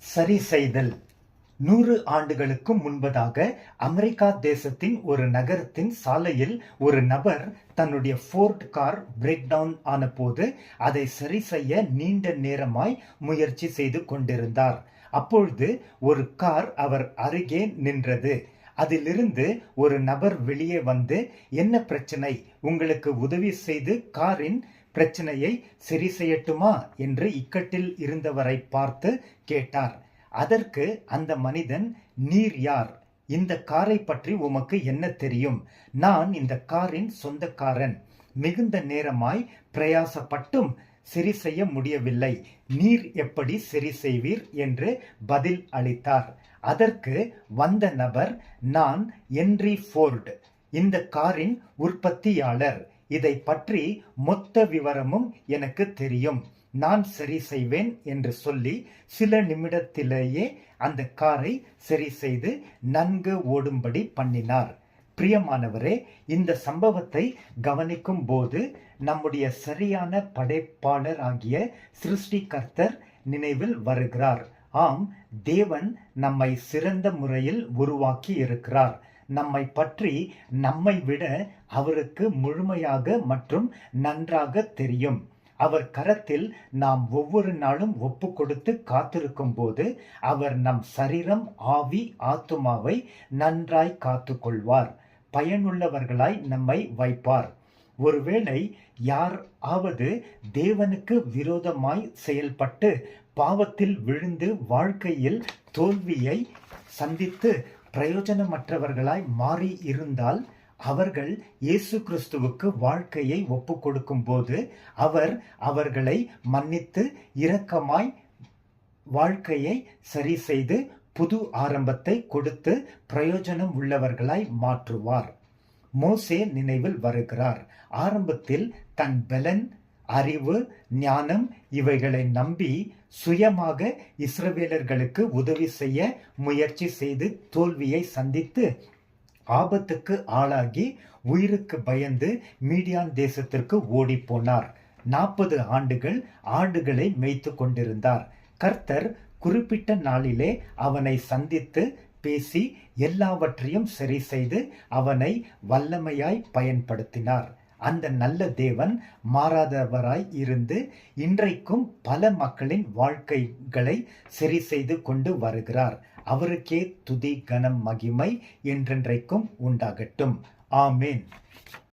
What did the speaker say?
சரி செய்தல். 100 ஆண்டுகளுக்கும் முன்பதாக அமெரிக்கா தேசத்தின் ஒரு நகரத்தின் சாலையில் ஒரு நபர் தன்னுடைய ஃபோர்ட் கார் பிரேக் டவுன் ஆன போது அதை சரி செய்ய நீண்ட நேரமாய் முயற்சி செய்து கொண்டிருந்தார். அப்பொழுது ஒரு கார் அவர் அருகே நின்றது. அதிலிருந்து ஒரு நபர் வெளியே வந்து, என்ன பிரச்சனை, உங்களுக்கு உதவி செய்து காரின் பிரச்சனையை சரி செய்யட்டுமா என்று இக்கட்டில் இருந்தவரை பார்த்து கேட்டார். அதற்கு அந்த மனிதன், நீர் யார்? இந்த காரை பற்றி உமக்கு என்ன தெரியும்? நான் இந்த காரின் சொந்தக்காரன். மிகுந்த நேரமாய் பிரயாசப்பட்டும் சரி செய்ய முடியவில்லை. நீர் எப்படி சரி செய்வீர் என்று பதில் அளித்தார். அதற்கு வந்த நபர், நான் ஹென்றி ஃபோர்டு, இந்த காரின் உற்பத்தியாளர். இதை பற்றி மொத்த விவரமும் எனக்கு தெரியும். நான் சரி செய்வேன் என்று சொல்லி சில நிமிடத்திலேயே அந்த காரை சரி செய்து நன்கு ஓடும்படி பண்ணினார். பிரியமானவரே, இந்த சம்பவத்தை கவனிக்கும் போது நம்முடைய சரியான படைப்பாளர் ஆகிய சிருஷ்டிகர்த்தர் நினைவில் வருகிறார். ஆம், தேவன் நம்மை சிறந்த முறையில் உருவாக்கி இருக்கிறார். நம்மை பற்றி நம்மை விட அவருக்கு முழுமையாக மற்றும் நன்றாக தெரியும். அவர் கரத்தில் நாம் ஒவ்வொரு நாளும் ஒப்பு கொடுத்து காத்திருக்கும் போது அவர் நம் சரீரம், ஆவி, ஆத்துமாவை நன்றாய் காத்து கொள்வார். பயனுள்ளவர்களாய் நம்மை வைப்பார். ஒருவேளை யாராவது தேவனுக்கு விரோதமாய் செயல்பட்டு பாவத்தில் விழுந்து வாழ்க்கையில் தோல்வியை சந்தித்து பிரயோஜனமற்றவர்களாய் மாறி இருந்தால், அவர்கள் இயேசு கிறிஸ்துவுக்கு வாழ்க்கையை ஒப்பு கொடுக்கும் போது அவர் அவர்களை மன்னித்து இரக்கமாய் வாழ்க்கையை சரி செய்து புது ஆரம்பத்தை கொடுத்து பிரயோஜனம் உள்ளவர்களாய் மாற்றுவார். மோசே நினைவில் வருகிறார். ஆரம்பத்தில் தன் பலன், அறிவு, ஞானம் இவைகளை நம்பி சுயமாக இஸ்ரவேலர்களுக்கு உதவி செய்ய முயற்சி செய்து தோல்வியை சந்தித்து ஆபத்துக்கு ஆளாகி உயிருக்கு பயந்து மீடியான் தேசத்திற்கு ஓடி போனார். 40 ஆண்டுகள் ஆடுகளை மேய்த்து கொண்டிருந்தார். கர்த்தர் குறிப்பிட்ட நாளிலே அவனை சந்தித்து பேசி எல்லாவற்றையும் சரி செய்து அவனை வல்லமையாய் பயன்படுத்தினார். அந்த நல்ல தேவன் மாறாதவராய் இருந்து இன்றைக்கும் பல மக்களின் வாழ்க்கைகளை சரி செய்து கொண்டு வருகிறார். அவருக்கே துதி, கனம், மகிமை என்றென்றைக்கும் உண்டாகட்டும். ஆமேன்.